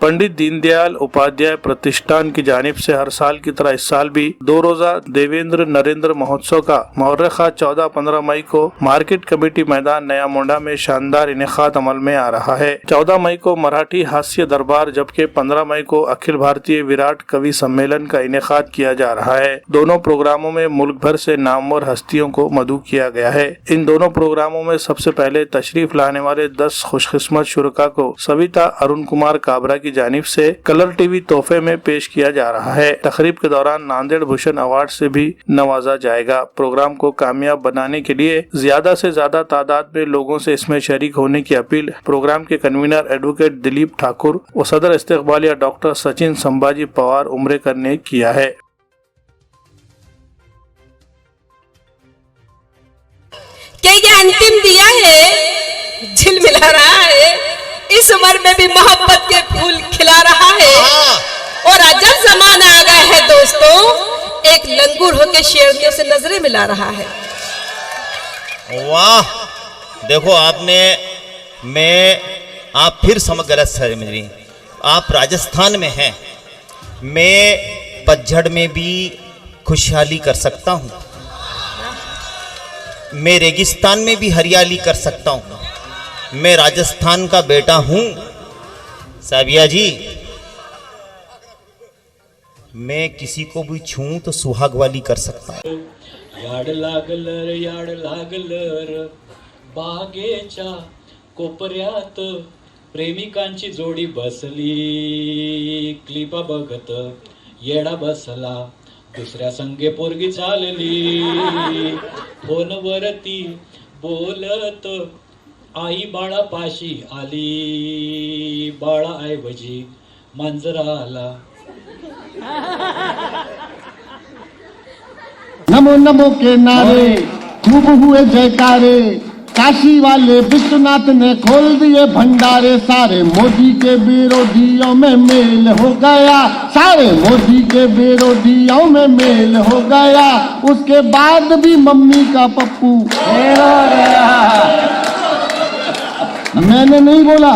पंडित दीनदयाल उपाध्याय प्रतिष्ठान की जानिब से हर साल की तरह इस साल भी 2 रोजा देवेंद्र नरेंद्र महोत्सव का मुहर्रखा 14-15 मई को मार्केट कमेटी मैदान नया मोंडा में शानदार इनेकाद अमल में आ रहा है। 14 मई को मराठी हास्य दरबार जबकि 15 मई को अखिल भारतीय विराट कवि सम्मेलन का इनेकाद किया जा रहा है। दोनों प्रोग्रामों में मुल्क भर से नामवर हस्तियों को मदऊ किया गया है। इन दोनों प्रोग्रामों में सबसे पहले तशरीफ लाने वाले 10 खुशकिस्मत शुरका को सविता अरुण कुमार काबरा की जानिब से कलर टीवी तोहफे में पेश किया जा रहा है। तकरीब के दौरान नांदेड़ भूषण अवार्ड से भी नवाजा जाएगा। प्रोग्राम को कामयाब बनाने के लिए ज्यादा से ज्यादा तादाद में लोगों से इसमें शरीक होने की अपील प्रोग्राम के कन्वीनर एडवोकेट दिलीप ठाकुर और सदर इस्तकबालिया डॉक्टर सचिन संभाजी पवार उम्रेकर ने किया है। क्या ये अंतिम दिया है, झिलमिला रहा है, इस उम्र में भी मोहब्बत के फूल खिला रहा है। और अजब जमाना आ गया है दोस्तों, एक लंगूर होके शेरनियों से नजरें मिला रहा है। वाह, देखो आप फिर समझ गलत समझी। आप राजस्थान में हैं, मैं पतझड़ में भी खुशहाली कर सकता हूँ, मैं रेगिस्तान में भी हरियाली कर सकता हूँ। मैं राजस्थान का बेटा हूँ साबिया जी। मैं किसी को भी छूं तो सुहाग वाली कर सकता हूँ। याड लागलर बागेच्या कोपऱ्यात प्रेमिकांची जोडी बसली, क्लिपा बघत येडा बसला, दुसऱ्या संगे पोरगी चालली, फोनवरती बोलत आई बाळा पाशी आली, बाळा ऐवजी मांजरा आला। नमो नमो के नारे खूब हुए जयकारे, काशी वाले विश्वनाथ ने खोल दिए भंडारे। सारे मोदी के विरोधियों में मेल हो गया, सारे मोदी के विरोधियों में मेल हो गया। उसके बाद भी मम्मी का पप्पू फेल हो गया। मैंने नहीं बोला